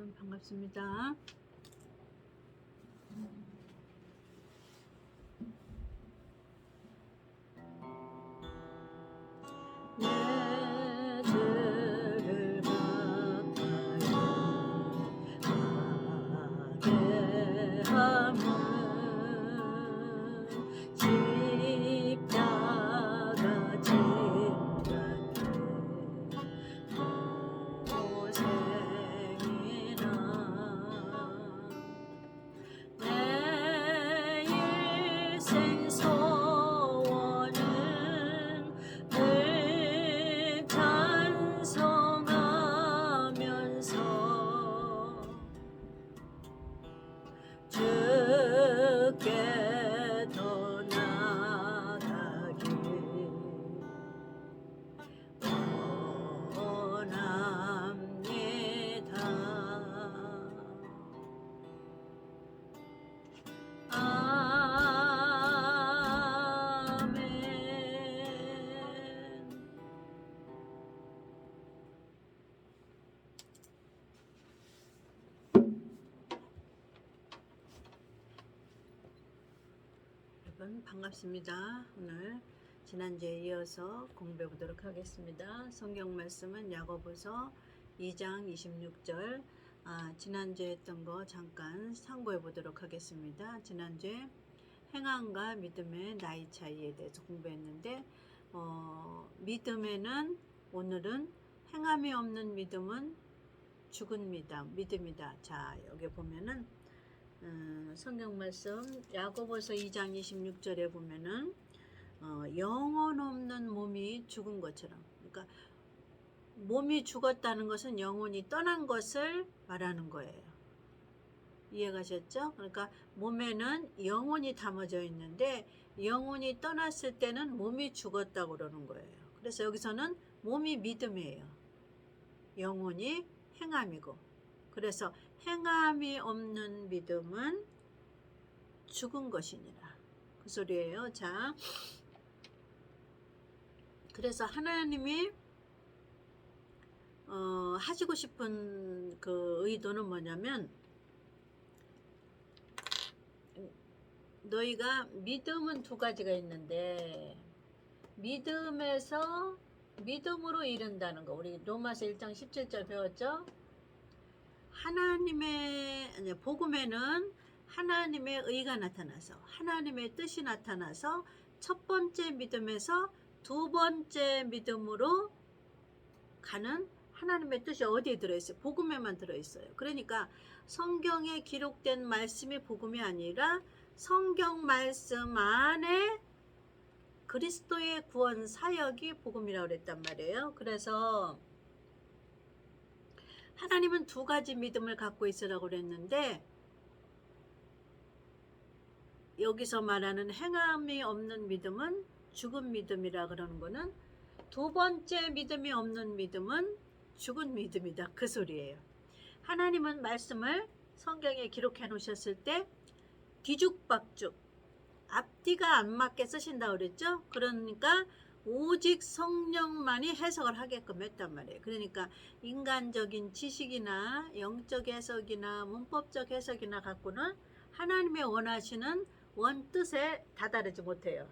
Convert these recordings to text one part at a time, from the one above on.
여러분 반갑습니다. 내 죄를 갚아야 하게 함은 십자가 짐같네 고생이나 내 일생 소원은 늘 찬송하면서 주께 더 나아가길 원합니다. 아멘. 여러분 반갑습니다. 오늘 지난주에 이어서 공부해 보도록 하겠습니다. 성경 말씀은 야고보서 2장 26절. 지난주에 했던 거 잠깐 참고해 보도록 하겠습니다. 지난주에 행함과 믿음의 나이 차이에 대해서 공부했는데 믿음에는 오늘은 행함이 없는 믿음은 죽은 믿음이다. 자, 여기 보면은 성경 말씀 야고보서 2장 26절에 보면은 영혼 없는 몸이 죽은 것처럼, 그러니까 몸이 죽었다는 것은 영혼이 떠난 것을 말하는 거예요. 이해가셨죠? 그러니까 몸에는 영혼이 담아져 있는데 영혼이 떠났을 때는 몸이 죽었다고 그러는 거예요. 그래서 여기서는 몸이 믿음이에요. 영혼이 행함이고, 그래서 행함이 없는 믿음은 죽은 것이니라, 그 소리예요. 자, 그래서 하나님이 하시고 싶은 그 의도는 뭐냐면, 너희가 믿음은 두 가지가 있는데 믿음에서 믿음으로 이른다는 거, 우리 로마서 1장 17절 배웠죠? 하나님의 복음에는 하나님의 의가 나타나서 하나님의 뜻이 나타나서 첫 번째 믿음에서 두 번째 믿음으로 가는 하나님의 뜻이 어디에 들어있어요? 복음에만 들어있어요. 그러니까 성경에 기록된 말씀이 복음이 아니라 성경 말씀 안에 그리스도의 구원 사역이 복음이라고 그랬단 말이에요. 그래서 하나님은 두 가지 믿음을 갖고 있으라고 그랬는데, 여기서 말하는 행함이 없는 믿음은 죽은 믿음이라 그러는 거는 두 번째 믿음이 없는 믿음은 죽은 믿음이다, 그 소리예요. 하나님은 말씀을 성경에 기록해 놓으셨을 때 뒤죽박죽 앞뒤가 안 맞게 쓰신다고 그랬죠. 그러니까 오직 성령만이 해석을 하게끔 했단 말이에요. 그러니까 인간적인 지식이나 영적 해석이나 문법적 해석이나 갖고는 하나님의 원하시는 원뜻에 다다르지 못해요.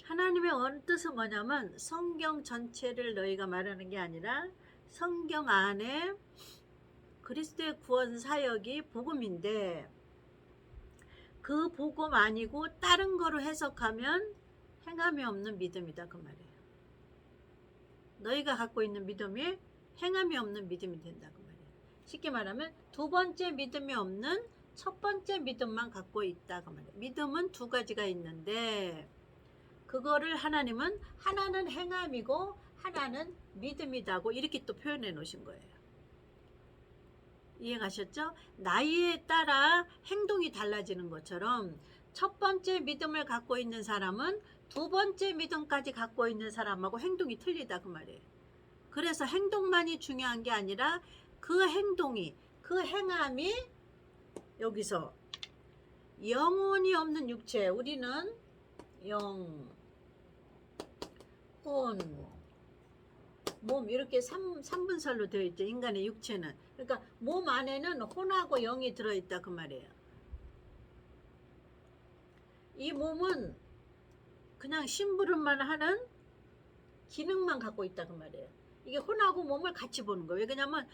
하나님의 원뜻은 뭐냐면 성경 전체를 너희가 말하는 게 아니라 성경 안에 그리스도의 구원 사역이 복음인데, 그 복음 아니고 다른 거로 해석하면 행함이 없는 믿음이다, 그 말이에요. 너희가 갖고 있는 믿음이 행함이 없는 믿음이 된다, 그 말이에요. 쉽게 말하면 두 번째 믿음이 없는 첫 번째 믿음만 갖고 있다, 그 말이에요. 믿음은 두 가지가 있는데 그거를 하나님은 하나는 행함이고 하나는 믿음이다고 이렇게 또 표현해 놓으신 거예요. 이해가셨죠? 나이에 따라 행동이 달라지는 것처럼 첫 번째 믿음을 갖고 있는 사람은 두 번째 믿음까지 갖고 있는 사람하고 행동이 틀리다, 그 말이에요. 그래서 행동만이 중요한 게 아니라 그 행동이, 그 행함이, 여기서 영혼이 없는 육체, 우리는 영, 혼, 몸 이렇게 3분살로 되어 있죠. 인간의 육체는. 그러니까 몸 안에는 혼하고 영이 들어있다 그 말이에요. 이 몸은 그냥 심부름만 하는 기능만 갖고 있다 그 말이에요. 이게 혼하고 몸을 같이 보는 거예요. 왜냐면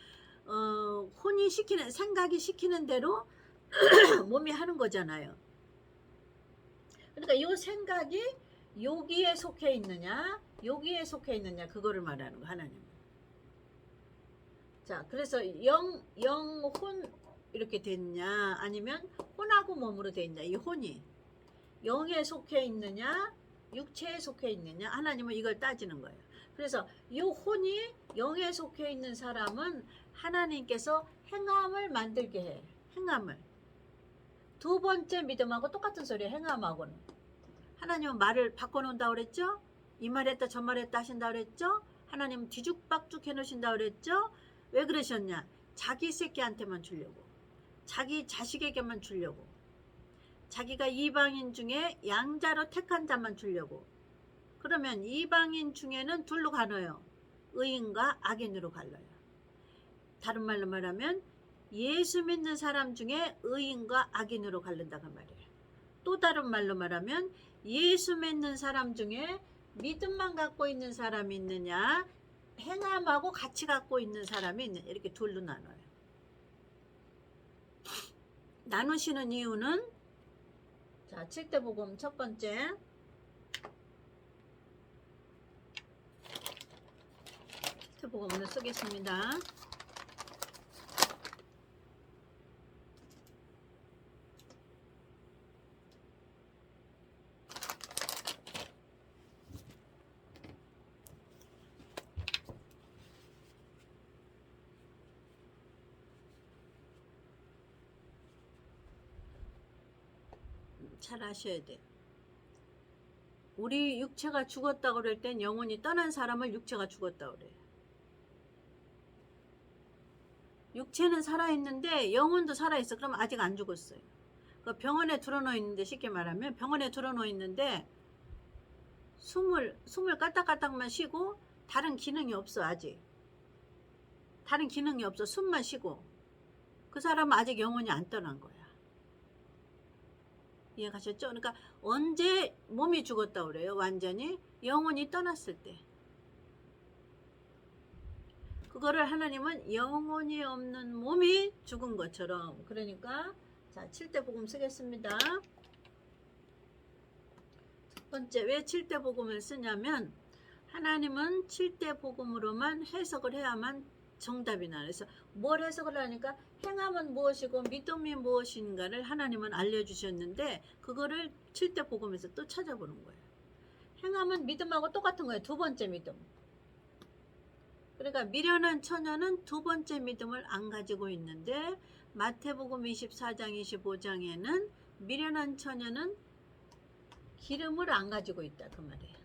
혼이 시키는, 생각이 시키는 대로 몸이 하는 거잖아요. 그러니까 이 생각이 여기에 속해 있느냐 여기에 속해 있느냐 그거를 말하는 거 하나님은. 자, 그래서 혼 이렇게 됐냐 아니면 혼하고 몸으로 돼 있냐. 이 혼이 영에 속해 있느냐 육체에 속해 있느냐 하나님은 이걸 따지는 거예요. 그래서 이 혼이 영에 속해 있는 사람은 하나님께서 행함을 만들게 해. 행함을. 두 번째 믿음하고 똑같은 소리예요. 행함하고는. 하나님은 말을 바꿔놓는다고 그랬죠? 이 말했다 저 말했다 하신다고 그랬죠? 하나님은 뒤죽박죽 해놓으신다고 그랬죠? 왜 그러셨냐? 자기 새끼한테만 주려고. 자기 자식에게만 주려고. 자기가 이방인 중에 양자로 택한 자만 주려고. 그러면 이방인 중에는 둘로 갈라요. 의인과 악인으로 갈라요. 다른 말로 말하면 예수 믿는 사람 중에 의인과 악인으로 갈른다고 말이에요. 또 다른 말로 말하면 예수 믿는 사람 중에 믿음만 갖고 있는 사람이 있느냐 행함하고 같이 갖고 있는 사람이 있느냐 이렇게 둘로 나눠요. 나누시는 이유는 자, 7대 복음 첫 번째 복음을 쓰겠습니다. 잘 아셔야 돼. 우리 육체가 죽었다고 그럴 땐 영혼이 떠난 사람을 육체가 죽었다고 그래요. 육체는 살아있는데 영혼도 살아있어. 그럼 아직 안 죽었어요. 그 병원에 들어놓여 있는데 쉽게 말하면 병원에 들어놓여 있는데 숨을 까딱까딱만 쉬고 다른 기능이 없어. 아직 다른 기능이 없어. 숨만 쉬고 그 사람은 아직 영혼이 안 떠난 거야. 이해가셨죠? 그러니까 언제 몸이 죽었다고 그래요? 완전히 영혼이 떠났을 때. 그거를 하나님은 영혼이 없는 몸이 죽은 것처럼. 그러니까 자 7대 복음 쓰겠습니다. 첫 번째 왜 7대 복음을 쓰냐면 하나님은 7대 복음으로만 해석을 해야만 정답이 나요. 그래서 뭘 해석을 하니까 행함은 무엇이고 믿음이 무엇인가를 하나님은 알려주셨는데 그거를 7대 복음에서 또 찾아보는 거예요. 행함은 믿음하고 똑같은 거예요. 두 번째 믿음. 그러니까 미련한 처녀는 두 번째 믿음을 안 가지고 있는데 마태복음 24장 25장에는 미련한 처녀는 기름을 안 가지고 있다 그 말이에요.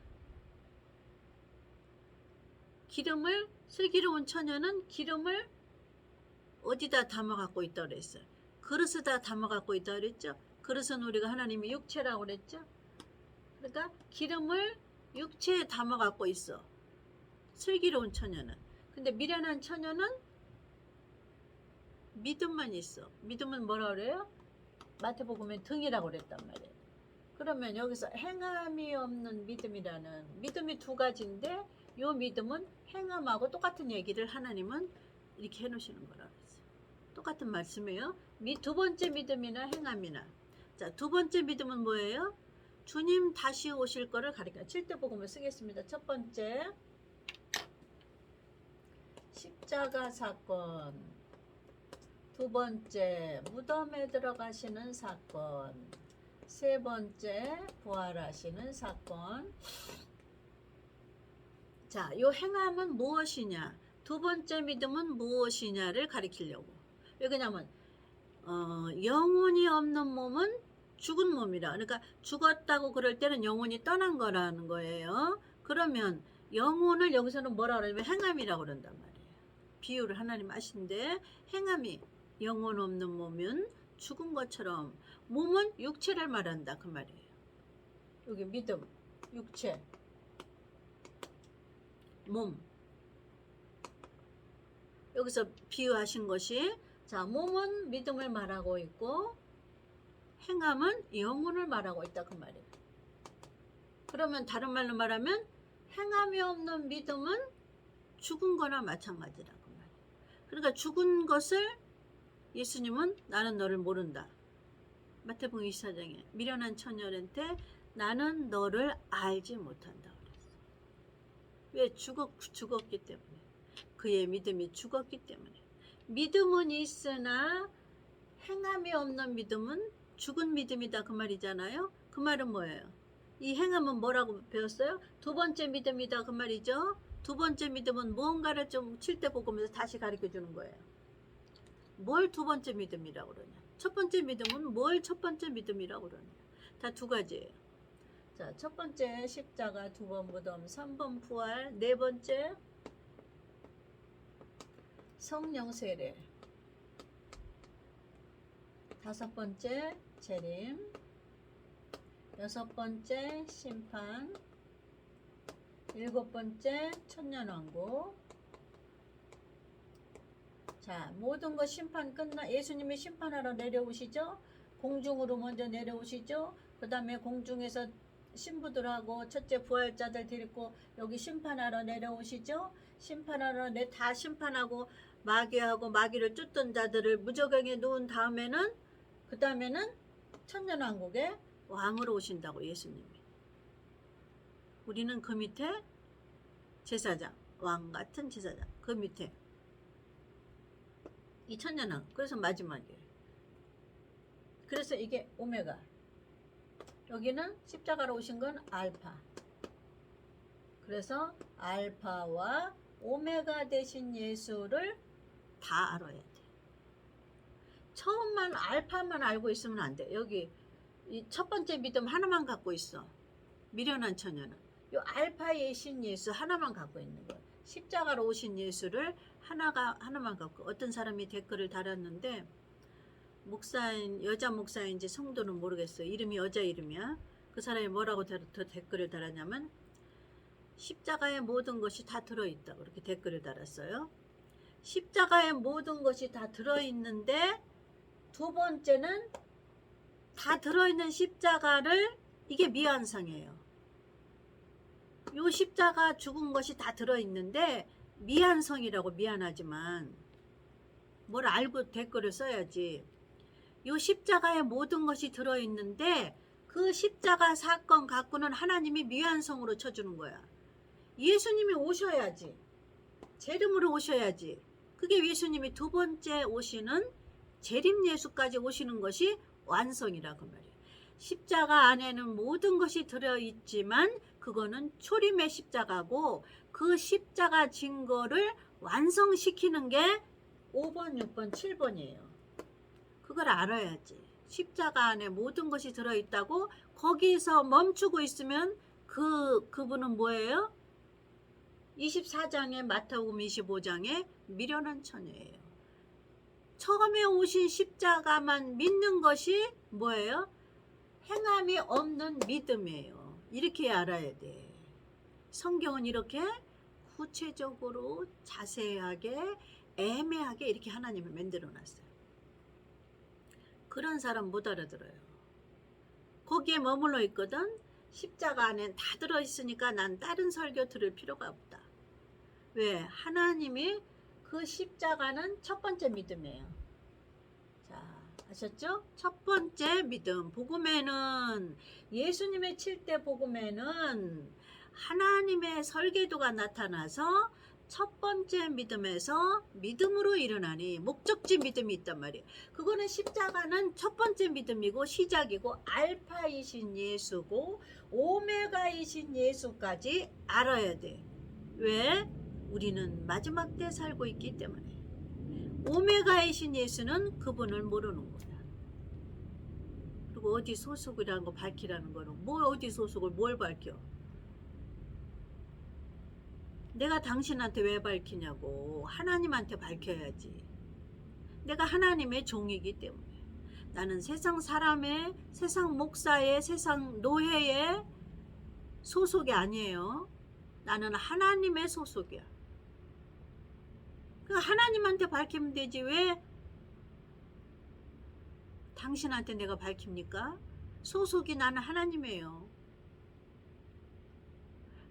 기름을 슬기로운 처녀는 기름을 어디다 담아 갖고 있다 그랬어요. 그릇에다 담아 갖고 있다 그랬죠. 그릇은 우리가 하나님이 육체라고 그랬죠. 그러니까 기름을 육체에 담아 갖고 있어. 슬기로운 처녀는. 근데 미련한 처녀는 믿음만 있어. 믿음은 뭐라 그래요? 마태복음에 등이라고 그랬단 말이에요. 그러면 여기서 행함이 없는 믿음이라는 믿음이 두 가지인데 이 믿음은 행함하고 똑같은 얘기를 하나님은 이렇게 해놓으시는 거라 그랬어요. 똑같은 말씀이에요. 두 번째 믿음이나 행함이나. 자, 두 번째 믿음은 뭐예요? 주님 다시 오실 거를 가리켜. 7대 복음을 쓰겠습니다. 첫 번째 십자가 사건, 두 번째 무덤에 들어가시는 사건, 세 번째 부활하시는 사건. 자, 요 행함은 무엇이냐, 두 번째 믿음은 무엇이냐를 가리키려고. 왜 그러냐면 영혼이 없는 몸은 죽은 몸이라. 그러니까 죽었다고 그럴 때는 영혼이 떠난 거라는 거예요. 그러면 영혼을 여기서는 뭐라 그러냐면 행함이라고 그런단 말이에요. 비유를 하나님 하신데 행함이 영혼 없는 몸은 죽은 것처럼 몸은 육체를 말한다 그 말이에요. 여기 믿음, 육체, 몸. 여기서 비유하신 것이, 자, 몸은 믿음을 말하고 있고 행함은 영혼을 말하고 있다 그 말이에요. 그러면 다른 말로 말하면 행함이 없는 믿음은 죽은 거나 마찬가지라고 말이에요. 그러니까 죽은 것을 예수님은 나는 너를 모른다. 마태복음 24장에 미련한 처녀한테 나는 너를 알지 못한다 그랬어. 왜? 죽었기 때문에. 그의 믿음이 죽었기 때문에. 믿음은 있으나 행함이 없는 믿음은 죽은 믿음이다 그 말이잖아요. 그 말은 뭐예요? 이 행함은 뭐라고 배웠어요? 두 번째 믿음이다 그 말이죠. 두 번째 믿음은 무언가를 좀 칠 때 보면서 다시 가르쳐 주는 거예요. 뭘 두 번째 믿음이라고 그러냐? 첫 번째 믿음은 뭘 첫 번째 믿음이라고 그러냐? 다 두 가지예요. 자, 첫 번째 십자가, 두 번 무덤, 3번 부활, 네 번째 성령 세례, 다섯 번째 재림, 여섯 번째 심판, 일곱 번째 천년왕국. 자, 모든 것 심판 끝나 예수님이 심판하러 내려오시죠. 공중으로 먼저 내려오시죠. 그 다음에 공중에서 신부들하고 첫째 부활자들 데리고 여기 심판하러 내려오시죠. 심판하러 다 심판하고 마귀하고 마귀를 쫓던 자들을 무저갱에 놓은 다음에는 그 다음에는 천년왕국에 왕으로 오신다고 예수님이. 우리는 그 밑에 제사장, 왕 같은 제사장, 그 밑에 이 천년왕국. 그래서 마지막이에요. 그래서 이게 오메가. 여기는 십자가로 오신 건 알파. 그래서 알파와 오메가 되신 예수를 다 알아야 돼. 처음만 알파만 알고 있으면 안 돼. 여기 이 첫 번째 믿음 하나만 갖고 있어. 미련한 처녀는 이 알파의 신 예수 하나만 갖고 있는 거야. 십자가로 오신 예수를 하나만 갖고. 어떤 사람이 댓글을 달았는데, 목사인, 여자 목사인지 성도는 모르겠어요. 이름이 여자 이름이야. 그 사람이 뭐라고 댓글을 달았냐면, 십자가의 모든 것이 다 들어있다. 그렇게 댓글을 달았어요. 십자가의 모든 것이 다 들어있는데, 두 번째는 다 들어있는 십자가를, 이게 미완성이에요. 요 십자가 죽은 것이 다 들어있는데 미완성이라고. 미안하지만 뭘 알고 댓글을 써야지. 요 십자가에 모든 것이 들어있는데 그 십자가 사건 갖고는 하나님이 미완성으로 쳐주는 거야. 예수님이 오셔야지. 재림으로 오셔야지. 그게 예수님이 두 번째 오시는 재림 예수까지 오시는 것이 완성이라고 말이에요. 십자가 안에는 모든 것이 들어있지만 그거는 초림의 십자가고, 그 십자가 증거를 완성시키는 게 5번, 6번, 7번이에요. 그걸 알아야지. 십자가 안에 모든 것이 들어있다고 거기서 멈추고 있으면 그분은 뭐예요? 24장에 마태복음 25장에 미련한 처녀예요. 처음에 오신 십자가만 믿는 것이 뭐예요? 행함이 없는 믿음이에요. 이렇게 알아야 돼. 성경은 이렇게 구체적으로 자세하게 애매하게 이렇게 하나님을 만들어 놨어요. 그런 사람 못 알아들어요. 거기에 머물러 있거든. 십자가 안에 다 들어있으니까 난 다른 설교 들을 필요가 없다. 왜? 하나님이 그 십자가는 첫 번째 믿음이에요. 자, 아셨죠? 첫 번째 믿음. 복음에는, 예수님의 7대 복음에는 하나님의 설계도가 나타나서 첫 번째 믿음에서 믿음으로 일어나니 목적지 믿음이 있단 말이에요. 그거는 십자가는 첫 번째 믿음이고 시작이고 알파이신 예수고 오메가이신 예수까지 알아야 돼. 왜? 우리는 마지막 때 살고 있기 때문에. 오메가이신 예수는 그분을 모르는 거야. 그리고 어디 소속이라는 거 밝히라는 거는 뭐 어디 소속을 뭘 밝혀? 내가 당신한테 왜 밝히냐고. 하나님한테 밝혀야지. 내가 하나님의 종이기 때문에. 나는 세상 사람의, 세상 목사의, 세상 노예의 소속이 아니에요. 나는 하나님의 소속이야. 그 하나님한테 밝히면 되지 왜 당신한테 내가 밝힙니까? 소속이 나는 하나님이에요.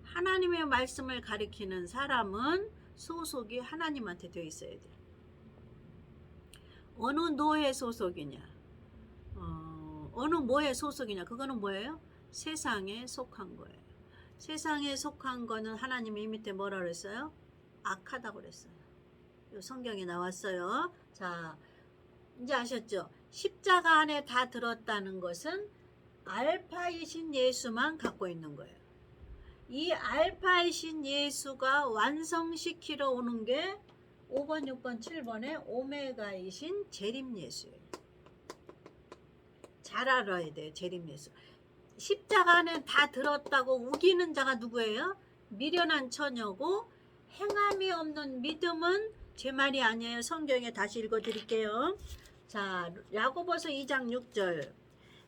하나님의 말씀을 가리키는 사람은 소속이 하나님한테 되어 있어야 돼. 어느 노예 소속이냐, 어느 뭐에 소속이냐, 그거는 뭐예요? 세상에 속한 거예요. 세상에 속한 거는 하나님이 이 밑에 뭐라 그랬어요? 악하다고 그랬어요. 이 성경에 나왔어요. 자, 이제 아셨죠? 십자가 안에 다 들었다는 것은 알파이신 예수만 갖고 있는 거예요. 이 알파이신 예수가 완성시키러 오는 게 5번, 6번, 7번에 오메가이신 재림 예수예요. 잘 알아야 돼요. 재림 예수. 십자가 안에 다 들었다고 우기는 자가 누구예요? 미련한 처녀고 행함이 없는 믿음은 제 말이 아니에요. 성경에 다시 읽어드릴게요. 자, 야고보서 2장 6절.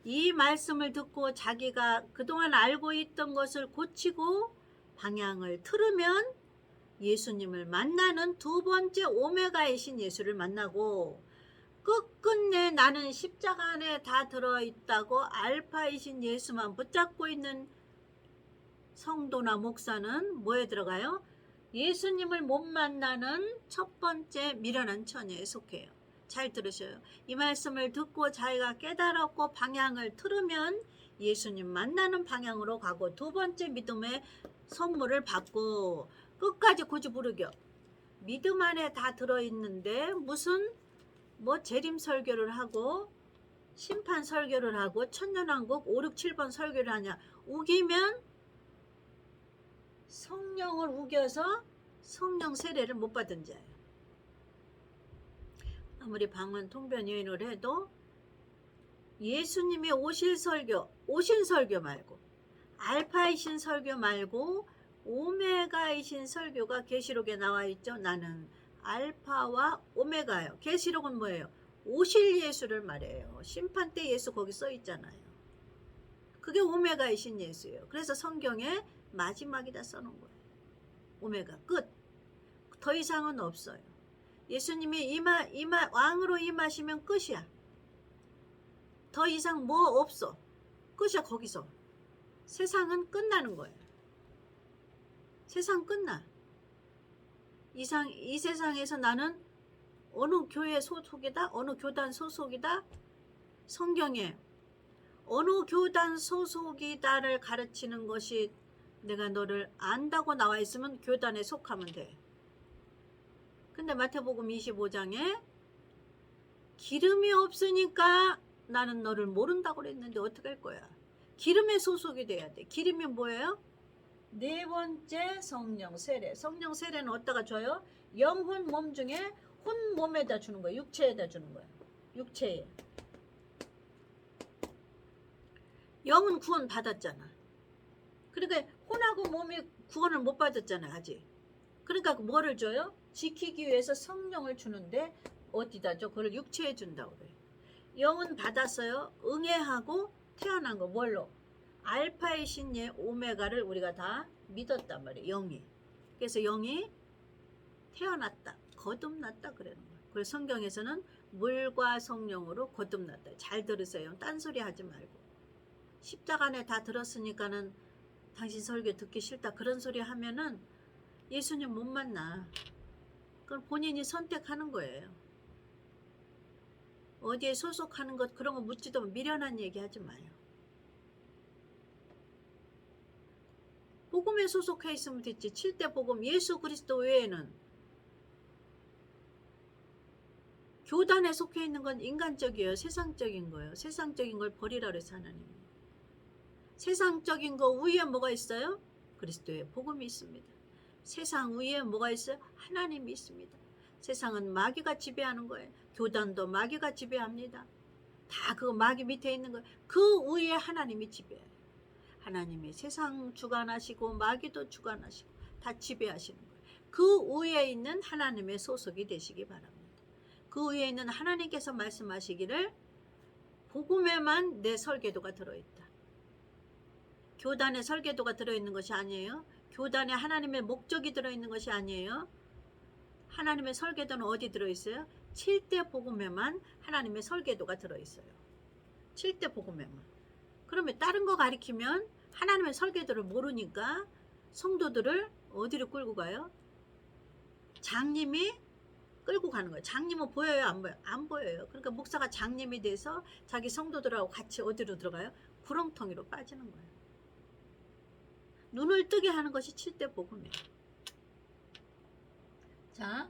이 말씀을 듣고 자기가 그동안 알고 있던 것을 고치고 방향을 틀으면 예수님을 만나는 두 번째 오메가이신 예수를 만나고, 끝끝내 나는 십자가 안에 다 들어있다고 알파이신 예수만 붙잡고 있는 성도나 목사는 뭐에 들어가요? 예수님을 못 만나는 첫 번째 미련한 처녀에 속해요. 잘 들으셔요. 이 말씀을 듣고 자기가 깨달았고 방향을 틀으면 예수님 만나는 방향으로 가고, 두 번째 믿음의 선물을 받고, 끝까지 고집부르겨 믿음 안에 다 들어있는데 무슨 뭐 재림 설교를 하고 심판 설교를 하고 천년왕국 5, 6, 7번 설교를 하냐. 우기면 성령을 우겨서 성령 세례를 못 받은 자예요. 아무리 방언 통변 여인을 해도 예수님이 오신 설교 말고, 알파이신 설교 말고 오메가이신 설교가 계시록에 나와 있죠. 나는 알파와 오메가예요. 계시록은 뭐예요? 오실 예수를 말해요. 심판 때 예수 거기 써 있잖아요. 그게 오메가이신 예수예요. 그래서 성경에 마지막이다 써놓은 거예요. 오메가 끝. 더 이상은 없어요. 예수님이 왕으로 임하시면 끝이야. 더 이상 뭐 없어. 끝이야. 거기서 세상은 끝나는 거예요. 세상 끝나. 이 세상에서 나는 어느 교회 소속이다, 어느 교단 소속이다, 성경에 어느 교단 소속이다를 가르치는 것이 내가 너를 안다고 나와 있으면 교단에 속하면 돼. 근데 마태복음 25장에 기름이 없으니까 나는 너를 모른다고 그랬는데 어떻게 할 거야? 기름에 소속이 돼야 돼. 기름이 뭐예요? 네 번째 성령 세례. 성령 세례는 어디다가 줘요? 영혼 몸 중에 혼 몸에다 주는 거예요. 육체에다 주는 거예요. 육체에. 영은 구원 받았잖아. 그러니까 혼하고 몸이 구원을 못 받았잖아 아직. 그러니까 뭐를 줘요? 지키기 위해서 성령을 주는데 어디다 줘? 그걸 육체에 준다고 그래요. 영은 받았어요. 응애하고 태어난 거 뭘로? 알파이신 예 오메가를 우리가 다 믿었단 말이에요. 영이. 그래서 영이 태어났다. 거듭났다 그러는 거예요. 그래서 성경에서는 물과 성령으로 거듭났다. 잘 들으세요. 딴소리 하지 말고. 십자가 안에 다 들었으니까는 당신 설교 듣기 싫다 그런 소리 하면은 예수님 못 만나. 그건 본인이 선택하는 거예요. 어디에 소속하는 것 그런 거 묻지도 미련한 얘기 하지 마요. 복음에 소속해 있으면 됐지. 7대 복음 예수 그리스도 외에는 교단에 속해 있는 건 인간적이에요. 세상적인 거예요. 세상적인 걸 버리라 그래서 하나님이. 세상적인 거 위에 뭐가 있어요? 그리스도의 복음이 있습니다. 세상 위에 뭐가 있어요? 하나님이 있습니다. 세상은 마귀가 지배하는 거예요. 교단도 마귀가 지배합니다. 다 그거 마귀 밑에 있는 거예요. 그 위에 하나님이 지배해요. 하나님이 세상 주관하시고 마귀도 주관하시고 다 지배하시는 거예요. 그 위에 있는 하나님의 소속이 되시기 바랍니다. 그 위에 있는 하나님께서 말씀하시기를 복음에만 내 설계도가 들어있다. 교단에 설계도가 들어있는 것이 아니에요. 교단에 하나님의 목적이 들어있는 것이 아니에요. 하나님의 설계도는 어디 들어있어요? 7대 복음에만 하나님의 설계도가 들어있어요. 7대 복음에만. 그러면 다른 거 가리키면 하나님의 설계도를 모르니까 성도들을 어디로 끌고 가요? 장님이 끌고 가는 거예요. 장님은 보여요? 안 보여요? 안 보여요. 그러니까 목사가 장님이 돼서 자기 성도들하고 같이 어디로 들어가요? 구렁텅이로 빠지는 거예요. 눈을 뜨게 하는 것이 7대 복음이에요. 자,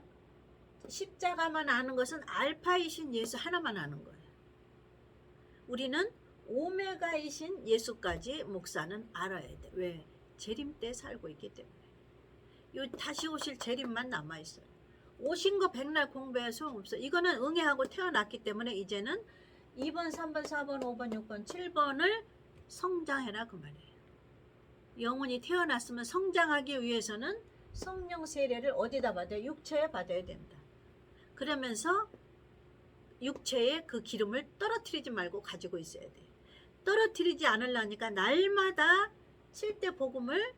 십자가만 아는 것은 알파이신 예수 하나만 아는 거예요. 우리는 오메가이신 예수까지 목사는 알아야 돼. 왜? 재림 때 살고 있기 때문에. 요 다시 오실 재림만 남아있어요. 오신 거 백날 공부해 소용없어. 이거는 응애하고 태어났기 때문에 이제는 2번, 3번, 4번, 5번, 6번, 7번을 성장해라 그 말이에요. 영혼이 태어났으면 성장하기 위해서는 성령 세례를 어디다 받아요? 육체에 받아야 된다. 그러면서 육체에 그 기름을 떨어뜨리지 말고 가지고 있어야 돼. 떨어뜨리지 않으려니까 날마다 7대 복음을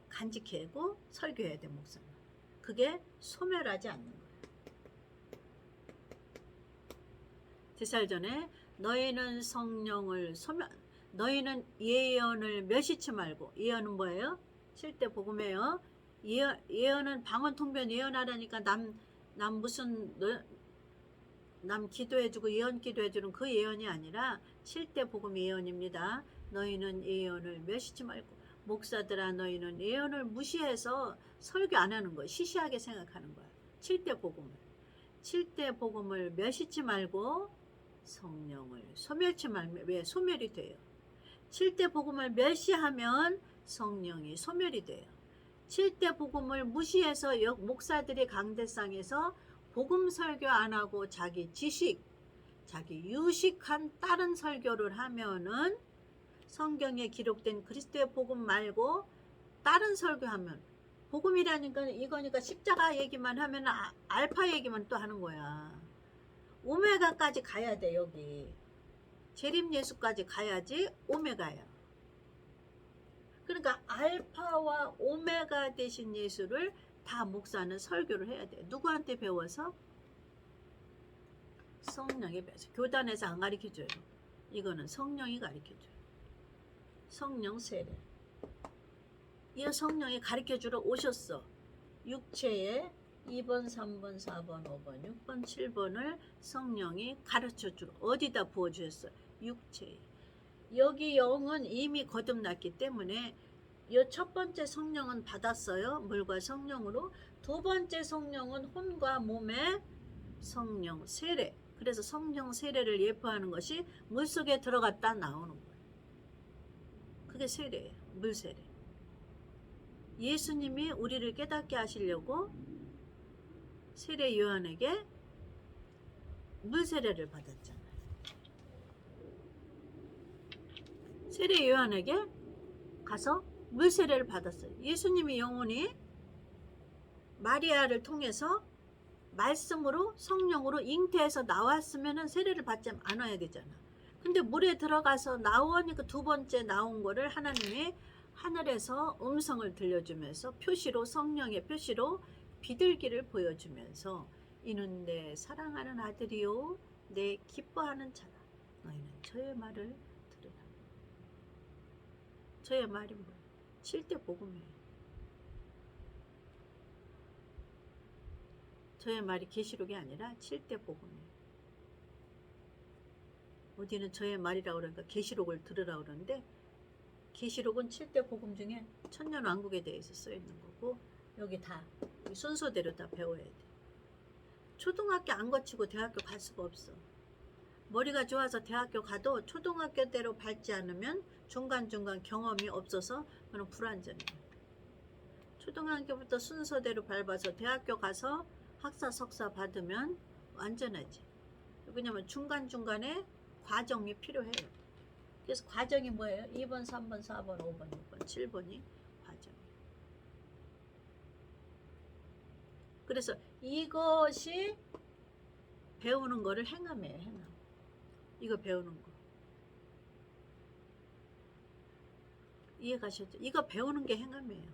간직하고 설교해야 돼 목사는. 그게 소멸하지 않는 거예요. 제살전에 너희는 성령을 너희는 예언을 멸시치 말고. 예언은 뭐예요? 7대 복음이에요. 예언은 방언통변 예언하라니까 남 기도해주고 예언 기도해주는 그 예언이 아니라 7대 복음 예언입니다. 너희는 예언을 멸시치 말고. 목사들아 너희는 예언을 무시해서 설교 안 하는 거야. 시시하게 생각하는 거야. 7대 복음을 멸시치 말고 성령을 소멸치 말면. 왜? 소멸이 돼요. 7대 복음을 멸시하면 성령이 소멸이 돼요. 7대 복음을 무시해서 목사들이 강대상에서 복음 설교 안 하고 자기 지식, 자기 유식한 다른 설교를 하면은 성경에 기록된 그리스도의 복음 말고 다른 설교하면, 복음이라니까 이거니까 십자가 얘기만 하면 알파 얘기만 또 하는 거야. 오메가까지 가야 돼. 여기 재림 예수까지 가야지 오메가야. 그러니까 알파와 오메가 되신 예수를 다 목사는 설교를 해야 돼. 누구한테 배워서? 성령에 배워서. 교단에서 안 가르쳐줘요. 이거는 성령이 가르쳐줘요. 성령 세례. 이 성령이 가르쳐주러 오셨어. 육체에 2번, 3번, 4번, 5번, 6번, 7번을 성령이 가르쳐주러 어디다 부어주셨어요? 육체에. 여기 영은 이미 거듭났기 때문에 이 첫 번째 성령은 받았어요. 물과 성령으로. 두 번째 성령은 혼과 몸의 성령 세례. 그래서 성령 세례를 예표하는 것이 물속에 들어갔다 나오는 거예요. 그게 세례예요. 물세례. 예수님이 우리를 깨닫게 하시려고 세례 요한에게 물세례를 받았잖아요. 세례 요한에게 가서 물세례를 받았어요. 예수님이 영혼이 마리아를 통해서 말씀으로 성령으로 잉태해서 나왔으면 세례를 받지 않아야 되잖아. 근데 물에 들어가서 나오니까 두 번째 나온 거를 하나님이 하늘에서 음성을 들려주면서 표시로, 성령의 표시로 비둘기를 보여주면서 이는 내 사랑하는 아들이요 내 기뻐하는 자라. 너희는 저의 말을 들으라. 저의 말이 뭐예요? 7대 복음이에요. 저의 말이 계시록이 아니라 7대 복음이에요. 어디는 저의 말이라고 그러니까 계시록을 들으라고 그러는데, 계시록은 7대 복음 중에 천년왕국에 대해서 써있는 거고, 여기 다 순서대로 다 배워야 돼. 초등학교 안 거치고 대학교 갈 수가 없어. 머리가 좋아서 대학교 가도 초등학교대로 밟지 않으면 중간중간 경험이 없어서 그건 불완전해요. 초등학교부터 순서대로 밟아서 대학교 가서 학사 석사 받으면 완전하지. 왜냐면 중간중간에 과정이 필요해요. 그래서 과정이 뭐예요? 2번, 3번, 4번, 5번, 6번, 7번이 과정이에요. 그래서 이것이 배우는 거를 행함이에요. 행함. 이거 배우는 거. 이해 가셨죠? 이거 배우는 게 행함이에요.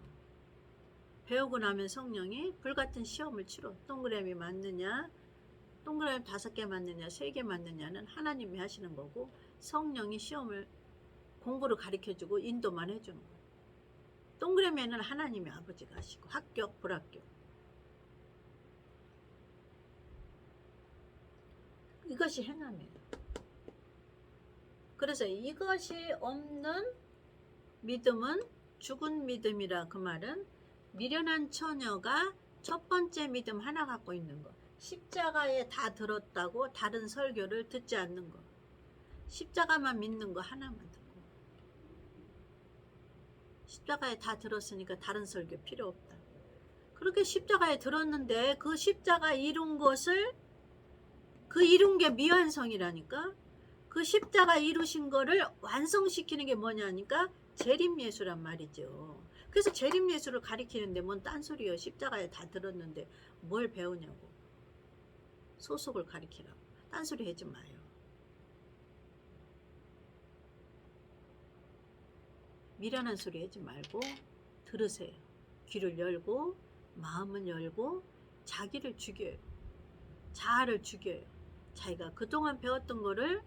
배우고 나면 성령이 불같은 시험을 치러. 동그라미 맞느냐, 동그라미 5개 맞느냐, 3개 맞느냐는 하나님이 하시는 거고, 성령이 시험을, 공부를 가르쳐주고 인도만 해주는 거예요. 동그라미는 하나님이 아버지가 하시고, 합격 불합격, 이것이 행함이에요. 그래서 이것이 없는 믿음은 죽은 믿음이라. 그 말은 미련한 처녀가 첫 번째 믿음 하나 갖고 있는 거, 십자가에 다 들었다고 다른 설교를 듣지 않는 거, 십자가만 믿는 거 하나만 듣고, 십자가에 다 들었으니까 다른 설교 필요 없다. 그렇게 십자가에 들었는데 그 십자가 이룬 것을, 그 이룬 게 미완성이라니까. 그 십자가 이루신 거를 완성시키는 게 뭐냐니까 재림예수란 말이죠. 그래서 재림예수를 가리키는데 뭔 딴소리요. 십자가에 다 들었는데 뭘 배우냐고. 소속을 가리키라고. 딴소리 하지 마요. 미련한 소리 하지 말고 들으세요. 귀를 열고 마음을 열고 자기를 죽여요. 자아를 죽여요. 자기가 그동안 배웠던 거를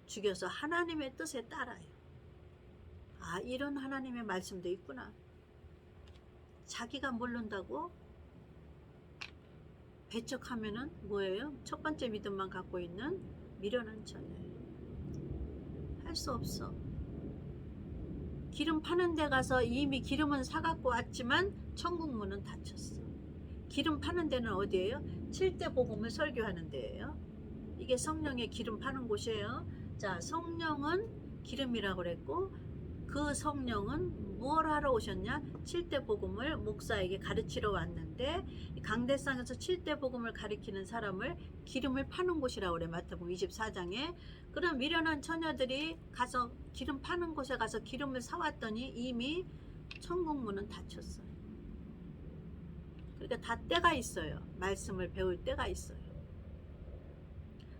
죽여서 하나님의 뜻에 따라요. 아, 이런 하나님의 말씀도 있구나. 자기가 모른다고 배척하면은 뭐예요? 첫 번째 믿음만 갖고 있는 미련한 처녀예요. 할 수 없어. 기름 파는 데 가서 이미 기름은 사갖고 왔지만 천국 문은 닫혔어. 기름 파는 데는 어디예요? 7대 복음을 설교하는 데예요. 이게 성령의 기름 파는 곳이에요. 자, 성령은 기름이라고 그랬고, 그 성령은 뭘 하러 오셨냐? 7대 복음을 목사에게 가르치러 왔는데, 강대상에서 7대 복음을 가르치는 사람을 기름을 파는 곳이라고 그래. 마태복음 24장에. 그럼 미련한 처녀들이 가서 기름 파는 곳에 가서 기름을 사왔더니 이미 천국 문은 닫혔어요. 그러니까 다 때가 있어요. 말씀을 배울 때가 있어요.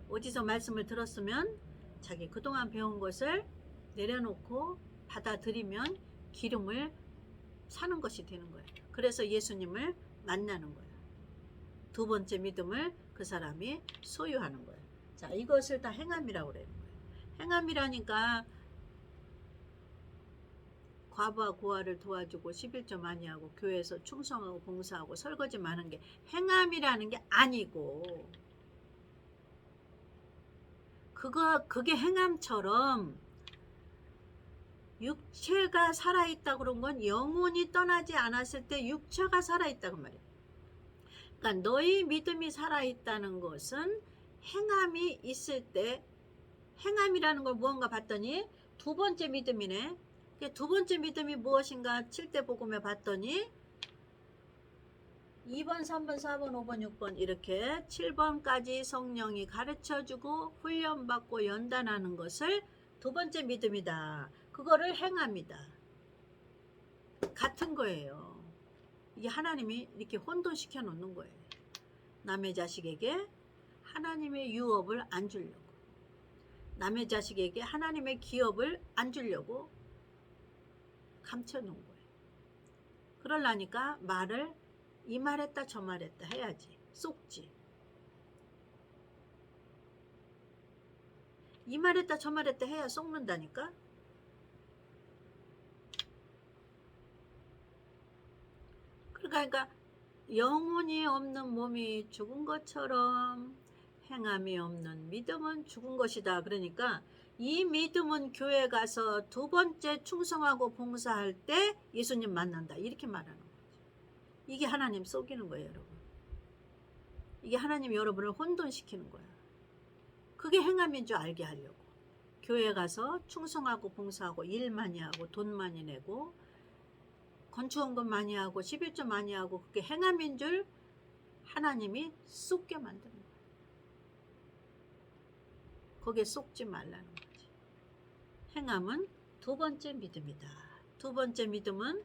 어디서 말씀을 들었으면 자기 그동안 배운 것을 내려놓고 받아들이면 기름을 사는 것이 되는 거예요. 그래서 예수님을 만나는 거예요. 두 번째 믿음을 그 사람이 소유하는 거예요. 자, 이것을 다 행함이라고 그래요. 행함이라니까 과부와 고아를 도와주고 11조 많이 하고 교회에서 충성하고 봉사하고 설거지 많은 게 행함이라는 게 아니고, 그게 행함처럼 육체가 살아있다 그런 건 영혼이 떠나지 않았을 때 육체가 살아있다고 말이에요. 그러니까 너희 믿음이 살아있다는 것은 행함이 있을 때, 행함이라는 걸 무언가 봤더니 두 번째 믿음이네. 두 번째 믿음이 무엇인가 7대 복음에 봤더니 2번, 3번, 4번, 5번, 6번 이렇게 7번까지 성령이 가르쳐주고 훈련받고 연단하는 것을 두 번째 믿음이다. 그거를 행합니다. 같은 거예요. 이게 하나님이 이렇게 혼돈시켜 놓는 거예요. 남의 자식에게 하나님의 유업을 안 주려고, 남의 자식에게 하나님의 기업을 안 주려고 감춰 놓은 거예요. 그러려니까 말을 이 말했다 저 말했다 해야지 쏙지. 이 말했다 저 말했다 해야 쏙는다니까. 그러니까 영혼이 없는 몸이 죽은 것처럼 행함이 없는 믿음은 죽은 것이다. 그러니까 이 믿음은 교회 가서 두 번째 충성하고 봉사할 때 예수님 만난다. 이렇게 말하는 거죠. 이게 하나님 속이는 거예요, 여러분. 이게 하나님 여러분을 혼돈시키는 거야. 그게 행함인 줄 알게 하려고. 교회 가서 충성하고 봉사하고 일 많이 하고 돈 많이 내고 건축원금 많이 하고 11조 많이 하고 그게 행함인 줄 하나님이 쏙게 만드는 거야. 거기에 쏙지 말라는 거지. 행함은 두 번째 믿음이다. 두 번째 믿음은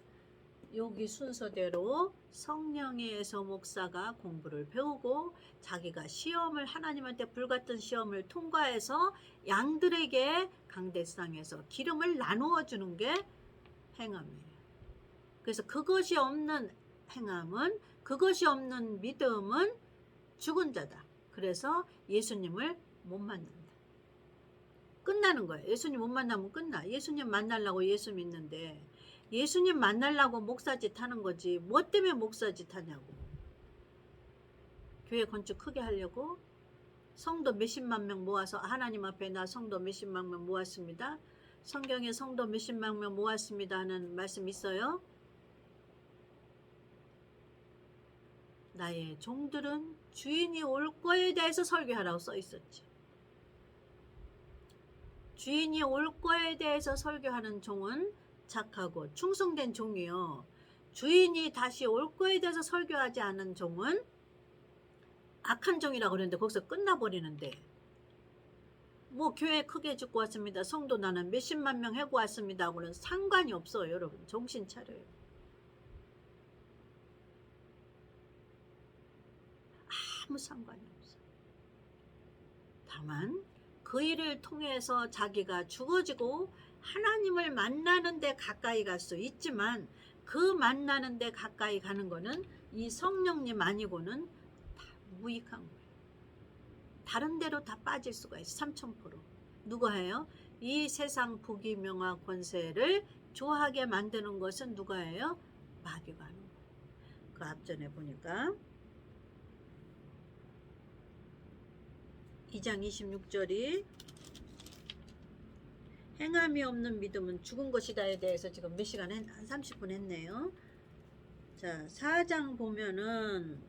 여기 순서대로 성령에서 목사가 공부를 배우고 자기가 시험을, 하나님한테 불같은 시험을 통과해서 양들에게 강대상에서 기름을 나누어 주는 게 행함이에요. 그래서 그것이 없는 행함은 그것이 없는 믿음은 죽은 자다. 그래서 예수님을 못 만난다. 끝나는 거예요. 예수님 못 만나면 끝나. 예수님 만나려고 예수 믿는데 예수님 만나려고 목사짓 하는 거지. 뭐 때문에 목사짓 하냐고. 교회 건축 크게 하려고 성도 몇십만 명 모아서 하나님 앞에 나 성도 몇십만 명 모았습니다. 성경에 성도 몇십만 명 모았습니다 하는 말씀 있어요? 나의 종들은 주인이 올 거에 대해서 설교하라고 써 있었지. 주인이 올 거에 대해서 설교하는 종은 착하고 충성된 종이요. 주인이 다시 올 거에 대해서 설교하지 않은 종은 악한 종이라고 그러는데 거기서 끝나버리는데 뭐 교회 크게 짓고 왔습니다. 성도 나는 몇십만 명 해고 왔습니다 하고는 상관이 없어요. 여러분 정신 차려요. 아무 상관이 없어. 다만 그 일을 통해서 자기가 죽어지고 하나님을 만나는 데 가까이 갈 수 있지만 그 만나는 데 가까이 가는 거는 이 성령님 아니고는 다 무익한 거예요. 다른 데로 다 빠질 수가 있어. 3000%. 누가 해요? 이 세상 부귀명화 권세를 좋아하게 만드는 것은 누가 해요? 마귀가 하는 거예요. 그 앞전에 보니까 2장 26절이 행함이 없는 믿음은 죽은 것이다에 대해서 지금 몇 시간 한 30분 했네요. 자, 4장 보면은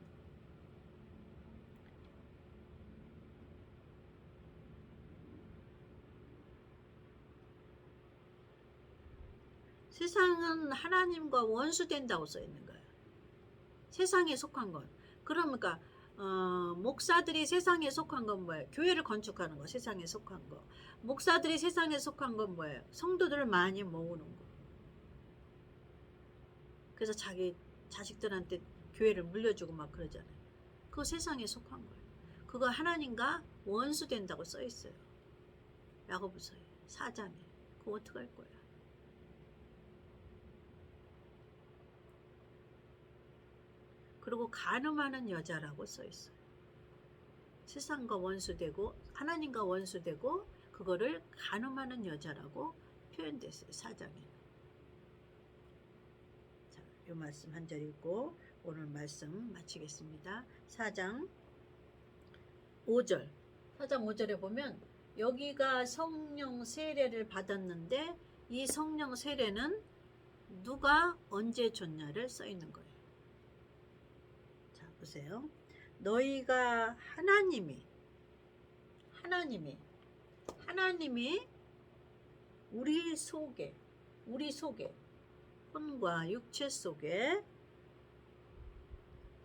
세상은 하나님과 원수된다고 써 있는 거예요. 세상에 속한 것. 그러니까 목사들이 세상에 속한 건 뭐예요? 교회를 건축하는 거. 세상에 속한 거. 목사들이 세상에 속한 건 뭐예요? 성도들을 많이 모으는 거. 그래서 자기 자식들한테 교회를 물려주고 막 그러잖아요. 그거 세상에 속한 거예요. 그거 하나님과 원수 된다고 써 있어요. 야고보서에 4장에. 그거 어떡할 거야? 그리고 간음하는 여자라고 써 있어요. 세상과 원수되고 하나님과 원수되고 그거를 간음하는 여자라고 표현됐어요. 4장에. 자, 이 말씀 한 절 읽고 오늘 말씀 마치겠습니다. 4장 5절. 4장 5절에 보면 여기가 성령 세례를 받았는데 이 성령 세례는 누가 언제 줬냐를 써 있는 거예요. 자, 보세요. 너희가 하나님이 우리 속에 혼과 육체 속에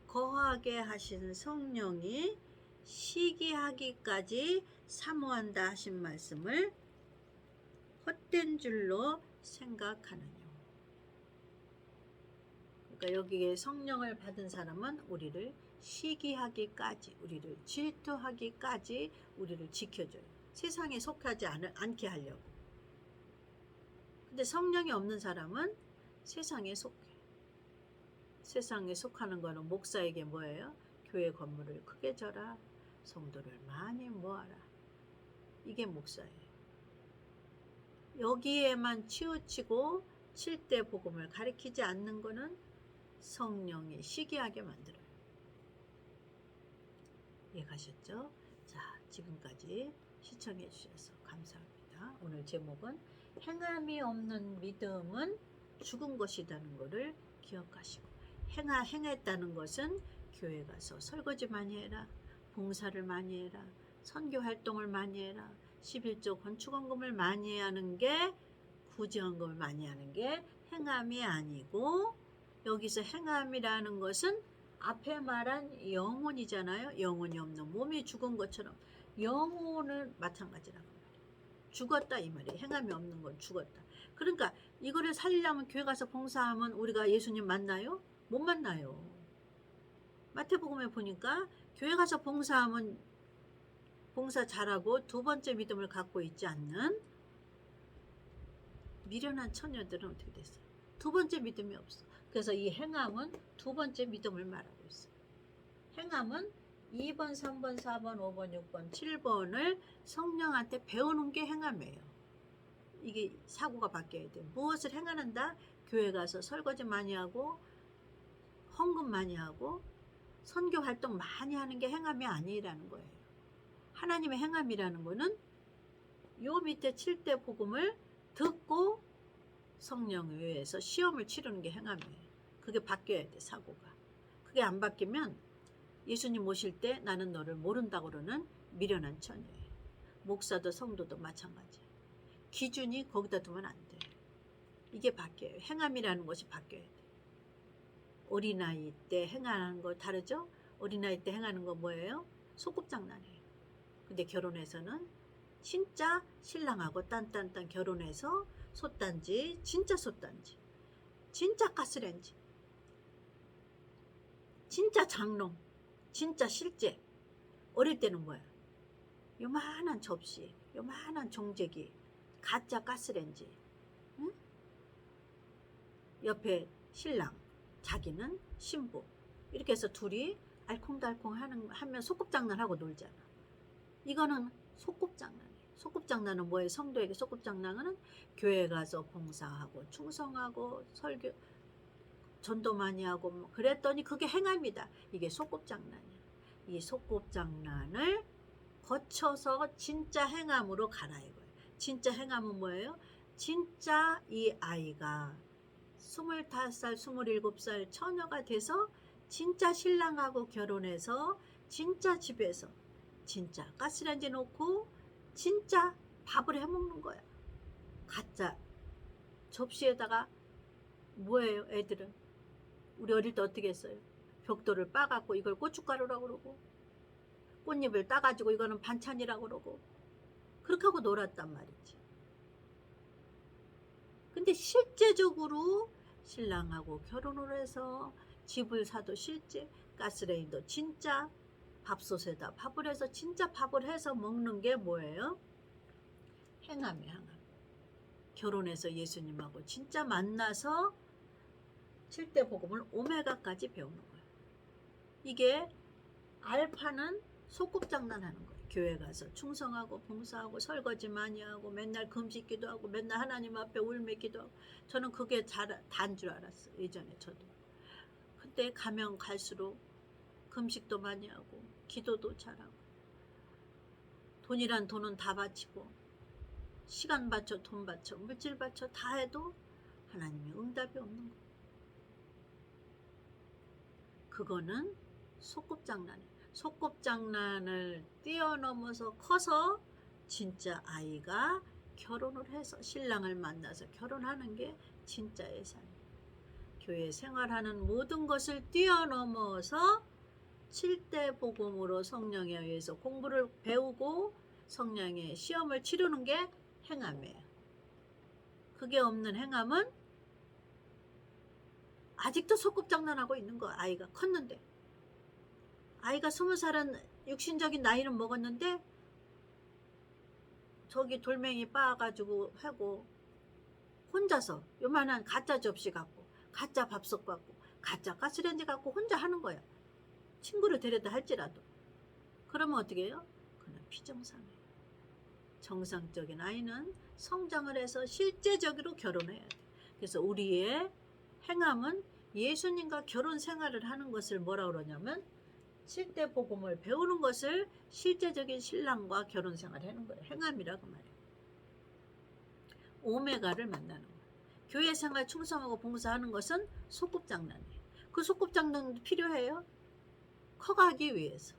거하게 하신 성령이 시기하기까지 사모한다 하신 말씀을 헛된 줄로 생각하느뇨. 그러니까 여기에 성령을 받은 사람은 우리를 시기하기까지, 우리를 질투하기까지 우리를 지켜줘요. 세상에 속하지 않게 하려고. 근데 성령이 없는 사람은 세상에 속해. 세상에 속하는 거는 목사에게 뭐예요? 교회 건물을 크게 져라. 성도를 많이 모아라. 이게 목사예요. 여기에만 치우치고 7대 복음을 가리키지 않는 거는 성령이 시기하게 만들어요. 이해가셨죠? 자, 지금까지 시청해 주셔서 감사합니다. 오늘 제목은 행함이 없는 믿음은 죽은 것이라는 것을 기억하시고 행했다는 것은 교회 가서 설거지 많이 해라. 봉사를 많이 해라. 선교 활동을 많이 해라. 11조 건축원금을 많이 하는 게 구제원금을 많이 하는 게 행함이 아니고 여기서 행함이라는 것은 앞에 말한 영혼이잖아요. 영혼이 없는 몸이 죽은 것처럼 영혼은 마찬가지라는 말이에요. 죽었다 이 말이에요. 행함이 없는 건 죽었다. 그러니까 이거를 살리려면 교회 가서 봉사하면 우리가 예수님 만나요? 못 만나요. 마태복음에 보니까 교회 가서 봉사하면 봉사 잘하고 두 번째 믿음을 갖고 있지 않는 미련한 처녀들은 어떻게 됐어요? 두 번째 믿음이 없어. 그래서 이 행함은 두 번째 믿음을 말하고 있어요. 행함은 2번, 3번, 4번, 5번, 6번, 7번을 성령한테 배우는 게 행함이에요. 이게 사고가 바뀌어야 돼요. 무엇을 행하는다? 교회 가서 설거지 많이 하고 헌금 많이 하고 선교 활동 많이 하는 게 행함이 아니라는 거예요. 하나님의 행함이라는 거는 요 밑에 7대 복음을 듣고 성령에 의해서 시험을 치르는 게 행함이에요. 그게 바뀌어야 돼, 사고가. 그게 안 바뀌면 예수님 모실 때 나는 너를 모른다고 그러는 미련한 처녀예요. 목사도 성도도 마찬가지예요. 기준이 거기다 두면 안 돼요. 이게 바뀌어요. 행함이라는 것이 바뀌어야 돼요. 어린아이 때 행하는 거 다르죠? 어린아이 때 행하는 거 뭐예요? 소꿉장난이에요. 근데 결혼해서는 진짜 신랑하고 딴딴딴 결혼해서 솥단지, 진짜 솥단지, 진짜 가스레인지, 진짜 장롱, 진짜 실제. 어릴 때는 뭐야? 요만한 접시, 요만한 종재기, 가짜 가스레인지, 응? 옆에 신랑, 자기는 신부. 이렇게 해서 둘이 알콩달콩 하면 소꿉장난하고 놀잖아. 이거는 소꿉장난이에요. 소꿉장난은 뭐예요? 성도에게 소꿉장난은 교회 가서 봉사하고 충성하고 설교 전도 많이 하고 뭐 그랬더니 그게 행함이다. 이게 소꿉장난이야. 이 소꿉장난을 거쳐서 진짜 행함으로 가라 이거예요. 진짜 행함은 뭐예요? 진짜 이 아이가 25살, 27살 처녀가 돼서 진짜 신랑하고 결혼해서 진짜 집에서 진짜 가스레인지 놓고 진짜 밥을 해먹는 거야. 가짜 접시에다가 뭐예요 애들은? 우리 어릴 때 어떻게 했어요? 벽돌을 빠갖고 이걸 고춧가루라고 그러고 꽃잎을 따가지고 이거는 반찬이라고 그러고 그렇게 하고 놀았단 말이지. 근데 실제적으로 신랑하고 결혼을 해서 집을 사도 실제 가스레인지도 진짜 밥솥에다 밥을 해서 진짜 밥을 해서 먹는 게 뭐예요? 행함이에요. 행함. 결혼해서 예수님하고 진짜 만나서 7대 복음을 오메가까지 배우는 거예요. 이게 알파는 소꿉장난하는 거예요. 교회 가서 충성하고 봉사하고 설거지 많이 하고 맨날 금식기도 하고 맨날 하나님 앞에 울매기도 하고 저는 그게 단 줄 알았어요. 예전에 저도. 근데 가면 갈수록 금식도 많이 하고 기도도 잘하고 돈이란 돈은 다 바치고 시간 바쳐 돈 바쳐 물질 바쳐 다 해도 하나님의 응답이 없는 거예요. 그거는 소꿉장난이에요. 소꿉장난을 뛰어넘어서 커서 진짜 아이가 결혼을 해서 신랑을 만나서 결혼하는 게 진짜의 삶이에요. 교회 생활하는 모든 것을 뛰어넘어서 7대 복음으로 성령에 의해서 공부를 배우고 성령의 시험을 치르는 게 행함이에요. 그게 없는 행함은 아직도 소꿉장난하고 있는 거야. 아이가 컸는데. 아이가 20살은 육신적인 나이는 먹었는데 저기 돌멩이 빻아가지고 하고 혼자서 요만한 가짜 접시 갖고 가짜 밥솥 갖고 가짜 가스레인지 갖고 혼자 하는 거야. 친구를 데려다 할지라도. 그러면 어떻게 해요? 그는 피정상이에요. 정상적인 아이는 성장을 해서 실제적으로 결혼해야 돼. 그래서 우리의 행함은 예수님과 결혼 생활을 하는 것을 뭐라 그러냐면 7대 복음을 배우는 것을 실제적인 신랑과 결혼 생활을 하는 거예요. 행함이라고 말해요. 오메가를 만나는 거예요. 교회 생활 충성하고 봉사하는 것은 소꿉장난이에요. 그 소꿉장난도 필요해요. 커가기 위해서.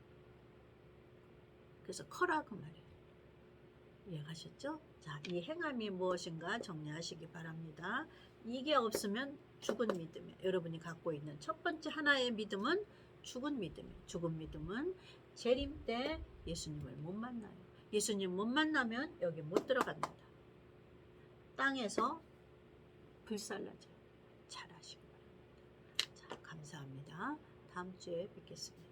그래서 커라고 말해요. 이해가셨죠? 자, 이 행함이 무엇인가 정리하시기 바랍니다. 이게 없으면 죽은 믿음이에요. 여러분이 갖고 있는 첫 번째 하나의 믿음은 죽은 믿음이에요. 죽은 믿음은 재림 때 예수님을 못 만나요. 예수님 못 만나면 여기 못 들어갑니다. 땅에서 불살라져요. 잘 하시기 바랍니다. 자, 감사합니다. 다음 주에 뵙겠습니다.